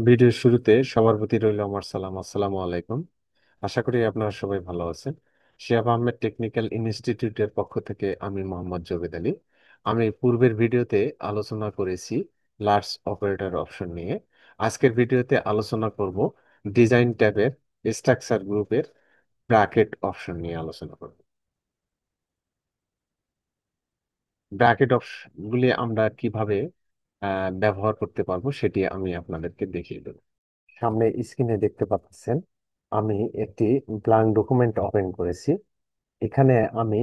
ভিডিওর শুরুতে সবার প্রতি রইল আমার সালাম, আসসালামু আলাইকুম। আশা করি আপনারা সবাই ভালো আছেন। শিহাব আহমেদ টেকনিক্যাল ইনস্টিটিউটের পক্ষ থেকে আমি মোহাম্মদ জবেদ আলী। আমি পূর্বের ভিডিওতে আলোচনা করেছি লার্জ অপারেটর অপশন নিয়ে। আজকের ভিডিওতে আলোচনা করব ডিজাইন ট্যাবের স্ট্রাকচার গ্রুপের ব্র্যাকেট অপশন নিয়ে আলোচনা করব। ব্র্যাকেট অপশন গুলি আমরা কিভাবে ব্যবহার করতে পারবো সেটি আমি আপনাদেরকে দেখিয়ে দেব। সামনে স্ক্রিনে দেখতে পাচ্ছেন আমি একটি ব্ল্যাঙ্ক ডকুমেন্ট ওপেন করেছি। এখানে আমি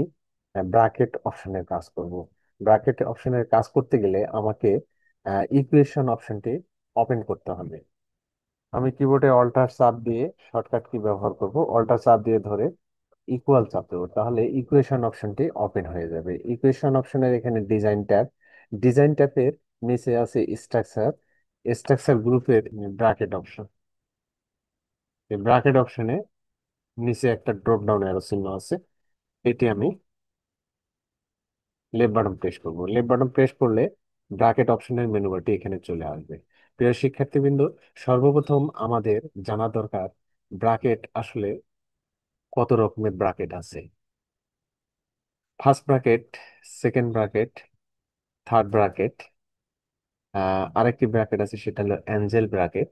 ব্র্যাকেট অপশনের কাজ করব। ব্র্যাকেট অপশনের কাজ করতে গেলে আমাকে ইকুয়েশন অপশনটি ওপেন করতে হবে। আমি কিবোর্ডে অল্টার চাপ দিয়ে শর্টকাট কি ব্যবহার করব, অল্টার চাপ দিয়ে ধরে ইকুয়াল চাপ দেবো, তাহলে ইকুয়েশন অপশনটি ওপেন হয়ে যাবে। ইকুয়েশন অপশনের এখানে ডিজাইন ট্যাব, ডিজাইন ট্যাবের নিচে আছে স্ট্রাকচার, স্ট্রাকচার গ্রুপের ব্র্যাকেট অপশন। এই ব্র্যাকেট অপশনে নিচে একটা ড্রপ ডাউন অ্যারো চিহ্ন আছে, এটি আমি লেফট বাটন প্রেস করব। লেফট বাটন প্রেস করলে ব্র্যাকেট অপশনের মেনু বারটি এখানে চলে আসবে। প্রিয় শিক্ষার্থীবৃন্দ, সর্বপ্রথম আমাদের জানা দরকার ব্র্যাকেট আসলে কত রকমের ব্র্যাকেট আছে। First bracket, second bracket, third bracket, আরেকটি ব্র্যাকেট আছে সেটা হলো অ্যাঞ্জেল ব্র্যাকেট,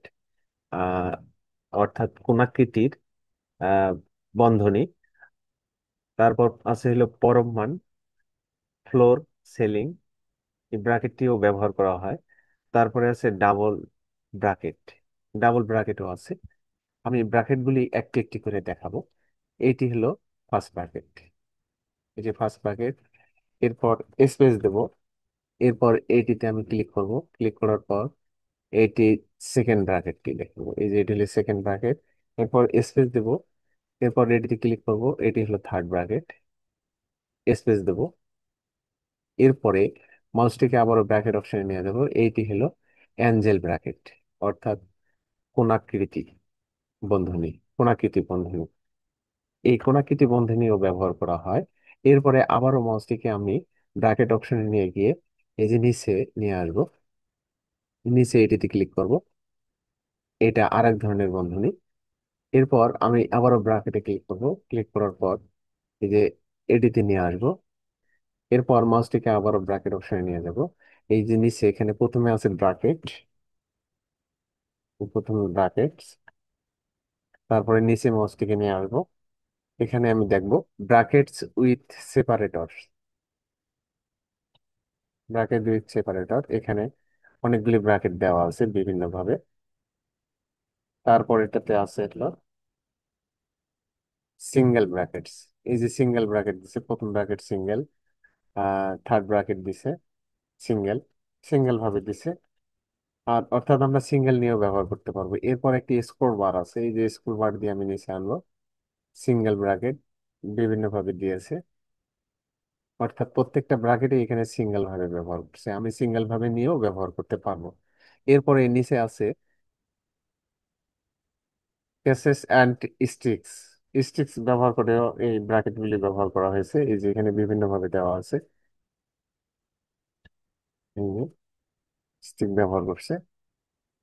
আহ অর্থাৎ কোণাকৃতির আহ বন্ধনী। তারপর আছে হলো পরম মান, ফ্লোর, সিলিং, এই ব্র্যাকেটটিও ব্যবহার করা হয়। তারপরে আছে ডাবল ব্র্যাকেট, ডাবল ব্র্যাকেটও আছে। আমি ব্র্যাকেটগুলি একটি একটি করে দেখাবো। এইটি হলো ফার্স্ট ব্র্যাকেট, এই যে ফার্স্ট ব্র্যাকেট। এরপর স্পেস দেব, এরপর এইটিতে আমি ক্লিক করব। ক্লিক করার পর এইটি সেকেন্ড ব্র্যাকেটটি দেখবো, এই যে এটি হলো সেকেন্ড ব্র্যাকেট। এরপর স্পেস দেব, এরপর এটিতে ক্লিক করব, এটি হলো থার্ড ব্র্যাকেট। স্পেস দেব, এরপরে মাউসটিকে আবারও ব্র্যাকেট অপশনে নিয়ে যাবো, এইটি হলো অ্যাঞ্জেল ব্র্যাকেট, অর্থাৎ কোণাকৃতি বন্ধনী, কোণাকৃতি বন্ধনী। এই কোণাকৃতি বন্ধনীও ব্যবহার করা হয়। এরপরে আবারও মাউসটিকে আমি ব্র্যাকেট অপশনে নিয়ে গিয়ে এই যে নিচে নিয়ে আসবো, নিচে এটিতে ক্লিক করব, এটা আরেক ধরনের বন্ধনী। এরপর আমি আবারও ব্র্যাকেটে ক্লিক করব, ক্লিক করার পর এই যে এটিতে নিয়ে আসবো। এরপর মাউসটিকে আবারও ব্র্যাকেট অপশনে নিয়ে যাব, এই যে নিচে এখানে প্রথমে আছে ব্র্যাকেট, প্রথমে ব্র্যাকেট, তারপরে নিচে মাউসটিকে নিয়ে আসবো। এখানে আমি দেখব brackets with separator, bracket with separator. এখানে অনেকগুলি ব্র্যাকেট দেওয়া আছে বিভিন্ন ভাবে। তারপর এটাতে আছে হলো সিঙ্গেল ব্র্যাকেটস, এই যে সিঙ্গেল ব্র্যাকেট দিছে, প্রথম ব্র্যাকেট সিঙ্গেল, থার্ড ব্র্যাকেট দিছে সিঙ্গেল, সিঙ্গেল ভাবে দিছে। আর অর্থাৎ আমরা সিঙ্গেল নিয়েও ব্যবহার করতে পারবো। এরপর একটি স্ক্রল বার আছে, এই যে স্ক্রল বার দিয়ে আমি নিচে আনবো, সিঙ্গেল ব্র্যাকেট বিভিন্ন ভাবে দিয়েছে, অর্থাৎ প্রত্যেকটা ব্র্যাকেটই এখানে সিঙ্গেল ভাবে ব্যবহার করছে, আমি সিঙ্গেল ভাবে নিয়েও ব্যবহার করতে পারবো। এরপরে নিচে আছে কেসেস অ্যান্ড স্টিক্স, স্টিক্স ব্যবহার করেও এই ব্র্যাকেট গুলি ব্যবহার করা হয়েছে, এই যে এখানে বিভিন্ন ভাবে দেওয়া আছে, এই যে স্টিক ব্যবহার করছে,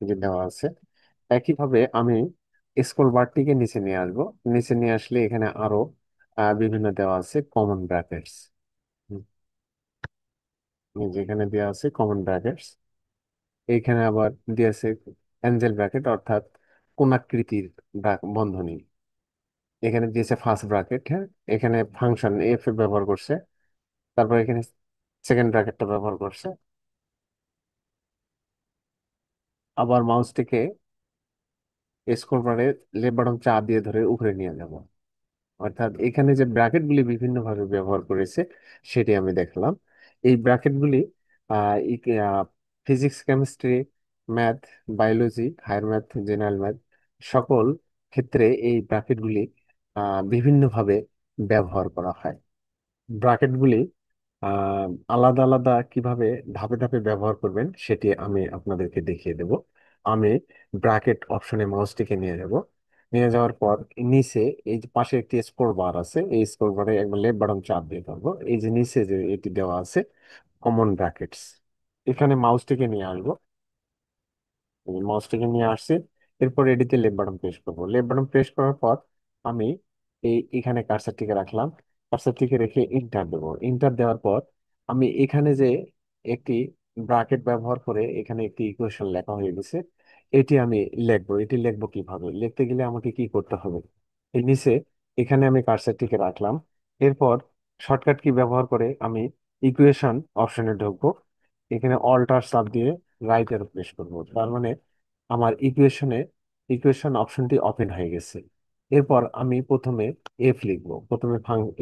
এই যে দেওয়া আছে। একইভাবে আমি স্ক্রল বারটিকে নিচে নিয়ে আসবো, নিচে নিয়ে আসলে এখানে আরো বিভিন্ন দেওয়া আছে কমন ব্র্যাকেটস, যেখানে দেওয়া আছে কমন ব্র্যাকেটস। এইখানে আবার দিয়েছে অ্যাঞ্জেল ব্র্যাকেট, অর্থাৎ কোণাকৃতির বন্ধনী। এখানে দিয়েছে ফার্স্ট ব্র্যাকেট, হ্যাঁ, এখানে ফাংশন এফ ব্যবহার করছে। তারপর এখানে সেকেন্ড ব্র্যাকেটটা ব্যবহার করছে। আবার মাউসটিকে স্ক্রল বারে লেফট বাটন চাপ দিয়ে ধরে উপরে নিয়ে যাব, অর্থাৎ এখানে যে ব্র্যাকেটগুলি বিভিন্নভাবে ব্যবহার করেছে সেটি আমি দেখলাম। এই ব্র্যাকেটগুলি physics, chemistry, math, biology, higher math, general math সকল ক্ষেত্রে এই ব্র্যাকেটগুলি বিভিন্নভাবে ব্যবহার করা হয়। ব্র্যাকেটগুলি আহ আলাদা আলাদা কিভাবে ধাপে ধাপে ব্যবহার করবেন সেটি আমি আপনাদেরকে দেখিয়ে দেব। আমি ব্র্যাকেট অপশনে মাউসটিকে নিয়ে যাব, নিয়ে যাওয়ার পর নিচে এই যে পাশে একটি স্ক্রল বার আছে, এই স্ক্রল বারে একবার লেফট বাটন চাপ দিয়ে ধরবো, এই যে নিচে যে এটি দেওয়া আছে কমন ব্র্যাকেটস, এখানে মাউসটিকে নিয়ে আসবো। মাউসটিকে নিয়ে আসছি। এরপর এটিতে লেফট বাটন প্রেস করবো। লেফট বাটন প্রেস করার পর আমি এখানে কার্সারটিকে রাখলাম। কার্সারটিকে রেখে ইন্টার দেবো। ইন্টার দেওয়ার পর আমি এখানে যে একটি ব্রাকেট ব্যবহার করে এখানে একটি ইকুয়েশন লেখা হয়ে গেছে, এটি আমি লিখবো। এটি লিখবো কিভাবে? লিখতে গেলে আমাকে কি করতে হবে? এর নিচে এখানে আমি কার্সারটিকে রাখলাম। এরপর শর্টকাট কি ব্যবহার করে আমি ইকুয়েশন অপশনে ঢুকবো। এখানে অল্টার চাপ দিয়ে রাইট এরো প্রেস করবো। তার মানে আমার ইকুয়েশন অপশনটি ওপেন হয়ে গেছে। এরপর আমি প্রথমে এফ লিখবো। প্রথমে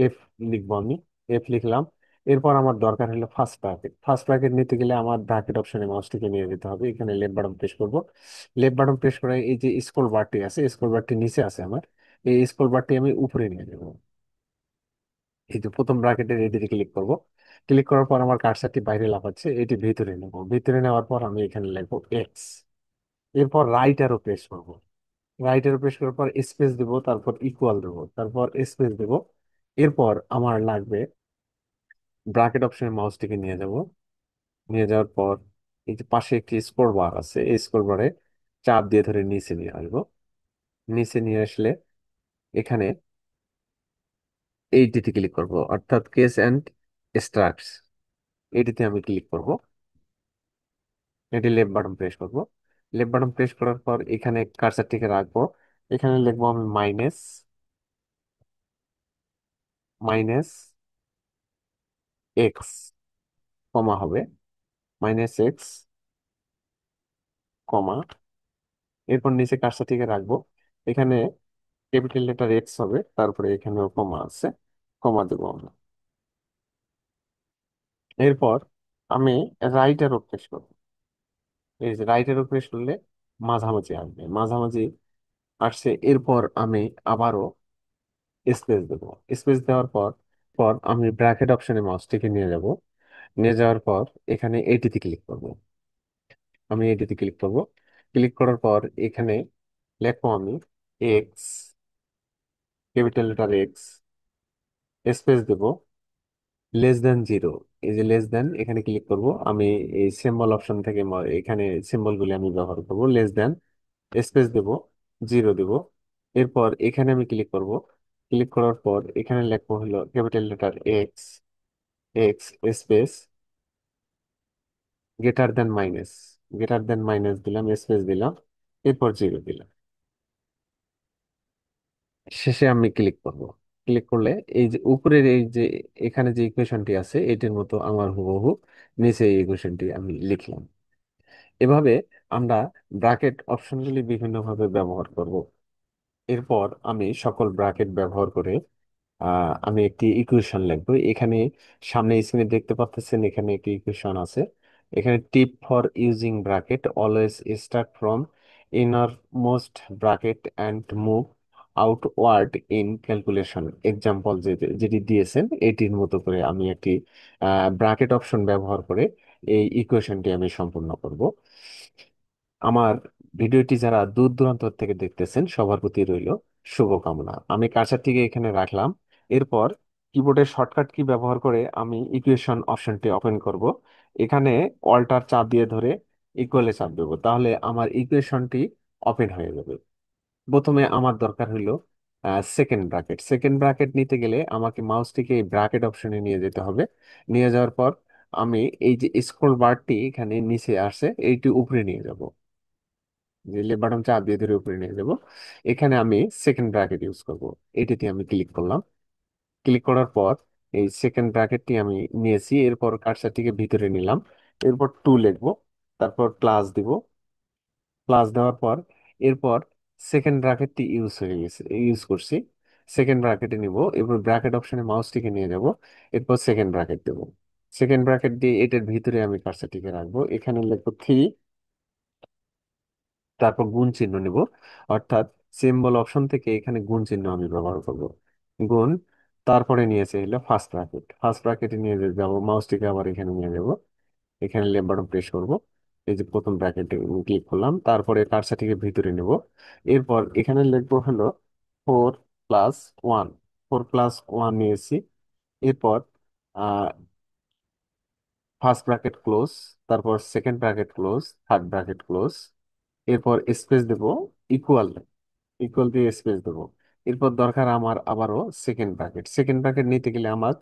এফ লিখবো আমি। এফ লিখলাম। এরপর আমার দরকার হলো ফার্স্ট ব্র্যাকেট। ফার্স্ট ব্র্যাকেট নিতে গেলে আমার ব্র্যাকেট অপশনে মাউসটিকে নিয়ে যেতে হবে। এখানে লেফট বাটন প্রেস করবো। লেফট বাটন প্রেস করে এই যে স্ক্রল বারটি আছে, স্ক্রল বারটি নিচে আছে আমার, এই স্ক্রল বারটি আমি উপরে নিয়ে যাবো। এই যে প্রথম ব্র্যাকেটের এটিতে ক্লিক করব। ক্লিক করার পর আমার কার্সারটি বাইরে লাফাচ্ছে, এটি ভিতরে নেব। ভিতরে নেওয়ার পর আমি এখানে লিখবো এক্স। এরপর রাইট অ্যারো প্রেস করব। রাইট অ্যারো প্রেস করার পর স্পেস দেব, তারপর ইকুয়াল দেব, তারপর স্পেস দেব। এরপর আমার লাগবে ব্র্যাকেট অপশনে মাউসটিকে নিয়ে যাব। নিয়ে যাওয়ার পর এই যে পাশে একটি স্ক্রল বার আছে, এই স্ক্রল বারে চাপ দিয়ে ধরে নিচে নিয়ে আসবো। নিচে নিয়ে আসলে এখানে এইটিতে ক্লিক করব, অর্থাৎ কেস অ্যান্ড স্ট্রাকস। এটিতে আমি ক্লিক করব। এটি লেফট বাটন প্রেস করব। লেফট বাটন প্রেস করার পর এখানে কার্সারটিকে রাখবো। এখানে লিখবো আমি মাইনাস মাইনাস এক্স, কমা হবে মাইনাস এক্স, কমা। এরপর নিচে কার্সারটিকে রাখবো। এখানে ক্যাপিটাল লেটার এক্স হবে, তারপরে এখানেও কমা আছে, কমা দেবো আমরা। এরপর আমি রাইট অ্যারো প্রেস করবো। এই যে রাইট অ্যারো প্রেস করলে মাঝামাঝি আসবে, মাঝামাঝি আসছে। এরপর আমি আবারও স্পেস দেবো। স্পেস দেওয়ার পর পর আমি ব্র্যাকেট অপশনে মাউসটিকে নিয়ে যাব। নিয়ে যাওয়ার পর এখানে এটিতে ক্লিক করব। আমি এটিতে ক্লিক করব। ক্লিক করার পর এখানে লিখবো আমি X, capital letter X, space দেব, লেস দেন জিরো। এই যে লেস দেন, এখানে ক্লিক করব আমি। এই সিম্বল অপশন থেকে এখানে সিম্বলগুলি আমি ব্যবহার করব। লেস দেন, স্পেস দেব, জিরো দেব। এরপর এখানে আমি ক্লিক করব। ক্লিক করার পর এখানে লিখবো হলো capital letter x, x, space, greater than minus. Greater than minus দিলাম, স্পেস দিলাম, এরপর জিরো দিলাম। শেষে আমি ক্লিক করব। ক্লিক করলে এই যে উপরের এই যে এখানে যে ইকুয়েশনটি আছে এটির মতো আমার হুবহু নিচে এই ইকুয়েশনটি আমি লিখলাম। এভাবে আমরা ব্র্যাকেট অপশনগুলি বিভিন্নভাবে ব্যবহার করব। এরপর আমি সকল ব্র্যাকেট ব্যবহার করে আমি একটি ইকুয়েশন লিখবো। এখানে সামনে স্ক্রিনে দেখতে পাচ্ছেন, এখানে একটি ইকুয়েশন আছে। এখানে tip for using bracket, always start from innermost bracket and move outward in calculation. Example যেটি দিয়েছেন এটির মতো করে আমি একটি ব্র্যাকেট অপশন ব্যবহার করে এই ইকুয়েশনটি আমি সম্পূর্ণ করব। আমার ভিডিওটি যারা দূর দূরান্ত থেকে দেখতেছেন সবার প্রতি রইল শুভকামনা। আমি কার্সারটিকে এখানে রাখলাম। এরপর কিবোর্ডের শর্টকাট কি ব্যবহার করে আমি ইকুয়েশন অপশনটি ওপেন করব। এখানে অল্টার চাপ দিয়ে ধরে ইকুয়ালে চাপ দেবো, তাহলে আমার ইকুয়েশনটি ওপেন হয়ে যাবে। প্রথমে আমার দরকার হইলো সেকেন্ড ব্র্যাকেট। সেকেন্ড ব্র্যাকেট নিতে গেলে আমাকে মাউসটিকে এই ব্র্যাকেট অপশনে নিয়ে যেতে হবে। নিয়ে যাওয়ার পর আমি এই যে স্ক্রল বারটি এখানে নিচে আসে এইটি উপরে নিয়ে যাব। যে লেফট বাটন চাপ দিয়ে ধরে উপরে নিয়ে যাব। এখানে আমি সেকেন্ড ব্র্যাকেট ইউজ করব। এটিতে আমি ক্লিক করলাম। ক্লিক করার পর এই সেকেন্ড ব্র্যাকেটটি আমি নিয়েছি। এরপর কার্সারটিকে ভিতরে নিলাম। এরপর টু লিখবো, তারপর প্লাস দিব। প্লাস দেওয়ার পর এরপর সেকেন্ড ব্র্যাকেটটি ইউজ করছি। সেকেন্ড ব্র্যাকেটে নিব। এরপর ব্র্যাকেট অপশনে মাউসটিকে নিয়ে যাব। এরপর সেকেন্ড ব্র্যাকেট দেব। সেকেন্ড ব্র্যাকেট দিয়ে এটার ভিতরে আমি কার্সারটিকে রাখবো। এখানে লিখবো থ্রি, তারপর গুণ চিহ্ন নিব, অর্থাৎ সিম্বল অপশন থেকে এখানে গুণ চিহ্ন আমি ব্যবহার করব। গুণ, তারপরে নিয়েছে হলো ফার্স্ট ব্র্যাকেট। ফার্স্ট ব্র্যাকেটে নিয়ে যাব, মাউসটিকে আবার এখানে নিয়ে যাব। এখানে লেফট বাটন প্রেস করব। এই যে প্রথম ব্র্যাকেটে ক্লিক করলাম, তারপরে কার্সারটিকে ভিতরে নেব। এরপর এখানে লিখবো হলো four plus one. Four plus one নিয়েছি। এরপর ফার্স্ট ব্র্যাকেট ক্লোজ, তারপর second bracket close, third bracket close. এরপর স্পেস দেব, ইকুয়াল, ইকুয়াল দিয়ে স্পেস দেবো। এরপর দরকার আমার আবারও সেকেন্ড ব্র্যাকেট। সেকেন্ড ব্র্যাকেট নিতে গেলে আমার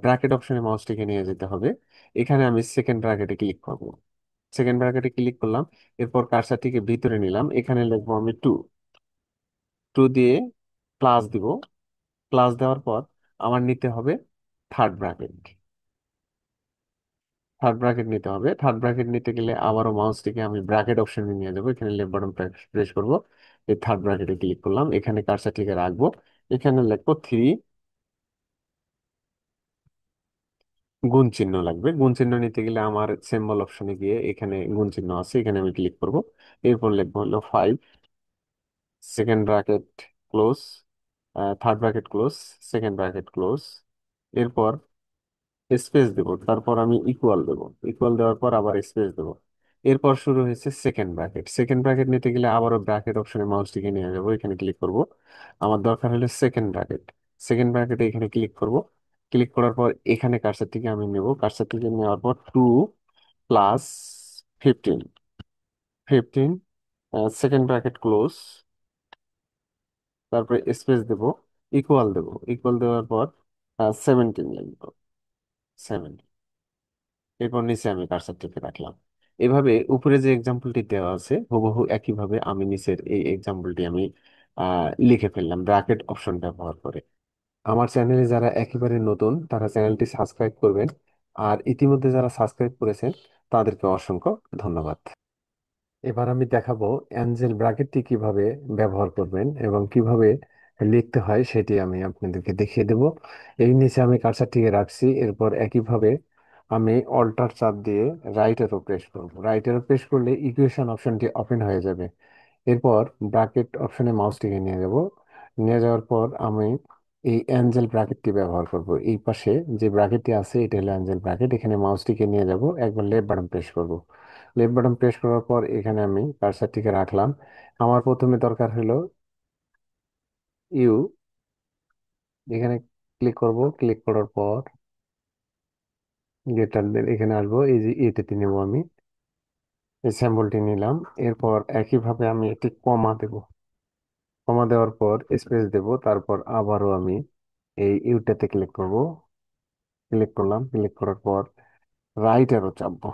ব্র্যাকেট অপশনে মাউসটিকে নিয়ে যেতে হবে। এখানে আমি সেকেন্ড ব্র্যাকেটে ক্লিক করব। সেকেন্ড ব্র্যাকেটে ক্লিক করলাম। এরপর কার্সারটিকে ভিতরে নিলাম, এখানে লিখবো আমি টু। টু দিয়ে প্লাস দিব। প্লাস দেওয়ার পর আমার নিতে হবে থার্ড ব্র্যাকেট। থার্ড ব্র্যাকেট নিতে হবে। থার্ড ব্র্যাকেট নিতে গেলে আবারও মাউসটিকে আমি ব্র্যাকেট অপশনে নিয়ে যাবো, এখানে লেফট বাটন প্রেস করবো। এই থার্ড ব্র্যাকেটে ক্লিক করলাম, এখানে কার্সারটিকে রাখবো। এখানে লিখবো থ্রি, গুণ চিহ্ন লাগবে। গুণ চিহ্ন নিতে গেলে আমার সিম্বল অপশনে গিয়ে এখানে গুণ চিহ্ন আছে, এখানে আমি ক্লিক করব। এরপর লিখবো হলো five, second bracket close, third bracket close, second bracket close. এরপর স্পেস দেব, তারপর আমি ইকুয়াল দেব। ইকুয়াল দেওয়ার পর আবার স্পেস দেব। এরপর শুরু হয়েছে সেকেন্ড ব্র্যাকেট। সেকেন্ড ব্র্যাকেট নিতে গেলে আবারও ব্র্যাকেট অপশনে মাউসটিকে নিয়ে যাবো, এখানে ক্লিক করব। আমার দরকার হলো সেকেন্ড ব্র্যাকেট। সেকেন্ড ব্র্যাকেটে এখানে ক্লিক করব। ক্লিক করার পর এখানে কার্সার থেকে আমি নেব, কার্সার থেকে নেওয়ার পর two plus 15, 15, second bracket close, তারপরে স্পেস দেব, ইকুয়াল দেব। ইকুয়াল দেওয়ার পর 17 লিখব, 7। এরপর নিচে আমি কার্সারটিকে রাখলাম। এভাবে উপরে যে এক্সাম্পলটি দেওয়া আছে হুবহু একইভাবে আমি নিচের এই এক্সাম্পলটি আমি লিখে ফেললাম ব্র্যাকেট অপশন ব্যবহার করে। আমার চ্যানেলে যারা একেবারে নতুন তারা চ্যানেলটি সাবস্ক্রাইব করবেন, আর ইতিমধ্যে যারা সাবস্ক্রাইব করেছেন তাদেরকে অসংখ্য ধন্যবাদ। এবার আমি দেখাবো অ্যাঞ্জেল ব্র্যাকেটটি কিভাবে ব্যবহার করবেন এবং কিভাবে লিখতে হয় সেটি আমি আপনাদেরকে দেখিয়ে দেব। এই নিচে আমি কার্সারটিকে রাখছি, এরপর একইভাবে আমি অল্টার চাপ দিয়ে রাইট অ্যারো প্রেস করব। রাইট অ্যারো প্রেস করলে ইকুয়েশন অপশনটি ওপেন হয়ে যাবে। এরপর ব্র্যাকেট অপশনে মাউসটিকে নিয়ে যাব। নিয়ে যাওয়ার পর আমি এই অ্যাঞ্জেল ব্র্যাকেটটি ব্যবহার করব। এই পাশে যে ব্র্যাকেটটি আছে এটা হলো অ্যাঞ্জেল ব্র্যাকেট। এখানে মাউসটিকে নিয়ে যাব, একবার লেফট বাটন প্রেস করব। লেফট বাটন প্রেস করার পর এখানে আমি কার্সারটিকে রাখলাম। আমার প্রথমে দরকার হলো ইউ। এখানে ক্লিক করব। ক্লিক করার পর গেটার এখানে আসবো, এই যে এটাতে নেব আমি, এই স্যাম্পলটি নিলাম। এরপর একইভাবে আমি একটি কমা দেব। কমা দেওয়ার পর স্পেস দেব, তারপর আবারও আমি এই ইউটাতে ক্লিক করব। ক্লিক করলাম। ক্লিক করার পর রাইট অ্যারো চাপবো।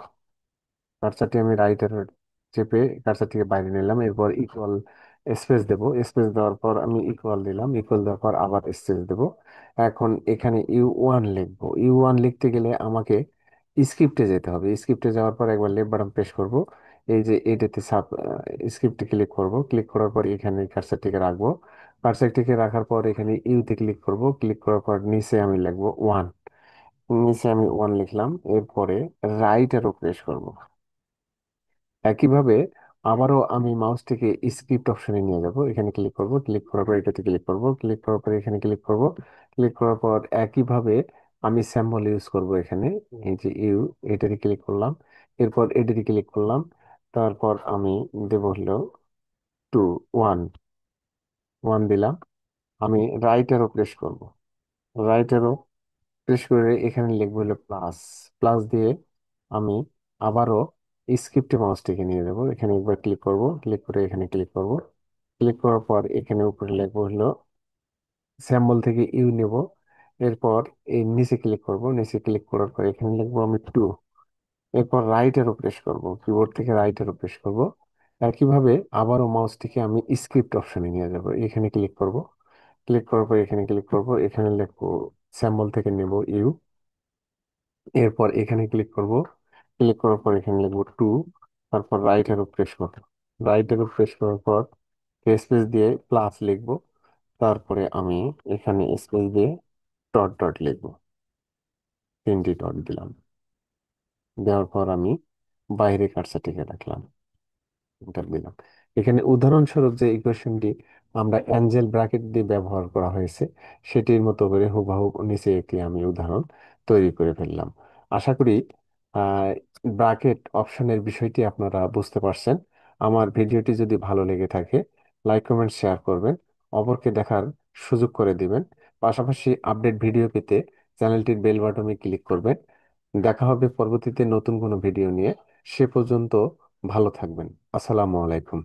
কার্সারটি আমি রাইট অ্যারো চেপে কার্সারটিকে বাইরে নিলাম। এরপর ইকুয়াল, স্পেস দেব। স্পেস দেওয়ার পর আমি ইকুয়াল দিলাম। ইকুয়াল দেওয়ার পর আবার স্পেস দেব। এখন এখানে ইউ1 লিখবো। ইউ1 লিখতে গেলে আমাকে স্ক্রিপ্টে যেতে হবে। স্ক্রিপ্টে যাওয়ার পর একবার লেফট বাটন প্রেস করব। এই যে এটাতে সাব স্ক্রিপ্টে ক্লিক করব। ক্লিক করার পর এখানে কার্সারটিকে রাখবো। কার্সারটিকে রাখার পর এখানে ইউতে ক্লিক করব। ক্লিক করার পর নিচে আমি লিখবো ওয়ান। নিচে আমি ওয়ান লিখলাম। এরপরে রাইট অ্যারো প্রেস করব। একইভাবে আবারও আমি মাউসটিকে স্ক্রিপ্ট অপশনে নিয়ে যাব, এখানে ক্লিক করব। ক্লিক করার পর এটাতে ক্লিক করব। ক্লিক করার পর এখানে ক্লিক করব। ক্লিক করার পর একইভাবে আমি স্যাম্বল ইউজ করব এখানে। এই যে ইউ, এটাতে ক্লিক করলাম। এরপর এটাতে ক্লিক করলাম। তারপর আমি দেব হলো টু, ওয়ান, ওয়ান দিলাম। আমি রাইট অ্যারো প্রেস করব। রাইট অ্যারো প্রেস করে এখানে লিখবো হলো প্লাস। প্লাস দিয়ে আমি আবারও স্ক্রিপ্টে মাউসটিকে নিয়ে যাবো, এখানে একবার ক্লিক করব। ক্লিক করে এখানে ক্লিক করব। ক্লিক করার পর এখানে উপরে লিখবো হলো স্যাম্বল থেকে ইউ নেব। এরপর এই নিচে ক্লিক করব। নিচে ক্লিক করার পর এখানে লিখবো আমি টু। এরপর রাইট এরো প্রেস করব, কিবোর্ড থেকে রাইট এরো প্রেস করব। একইভাবে আবারও মাউসটিকে আমি স্ক্রিপ্ট অপশনে নিয়ে যাব, এখানে ক্লিক করব। ক্লিক করার পর এখানে ক্লিক করব। এখানে লিখবো স্যাম্বল থেকে নেব ইউ। এরপর এখানে ক্লিক করব। ক্লিক করার পর এখানে লিখবো টু। তারপর রাইট এরো প্রেস করব। রাইট এরো প্রেস করার পর স্পেস দিয়ে প্লাস লিখবো। তারপরে আমি এখানে স্পেস দিয়ে ডট ডট লিখবো। 3টি ডট দিলাম। দেওয়ার পর আমি বাইরে কার্সারটিকে রাখলাম, এন্টার দিলাম। এখানে উদাহরণস্বরূপ যে ইকুয়েশনটি আমরা অ্যাঞ্জেল ব্র্যাকেট দিয়ে ব্যবহার করা হয়েছে সেটির মতো করে হুবহু নিচে একটি আমি উদাহরণ তৈরি করে ফেললাম। আশা করি ব্র্যাকেট অপশনের বিষয়টি আপনারা বুঝতে পারছেন। আমার ভিডিওটি যদি ভালো লেগে থাকে লাইক কমেন্ট শেয়ার করবেন, অপরকে দেখার সুযোগ করে দিবেন। পাশাপাশি আপডেট ভিডিও পেতে চ্যানেলটির বেল বাটনে ক্লিক করবেন। দেখা হবে পরবর্তীতে নতুন কোনো ভিডিও নিয়ে। সে পর্যন্ত ভালো থাকবেন। আসসালামু আলাইকুম।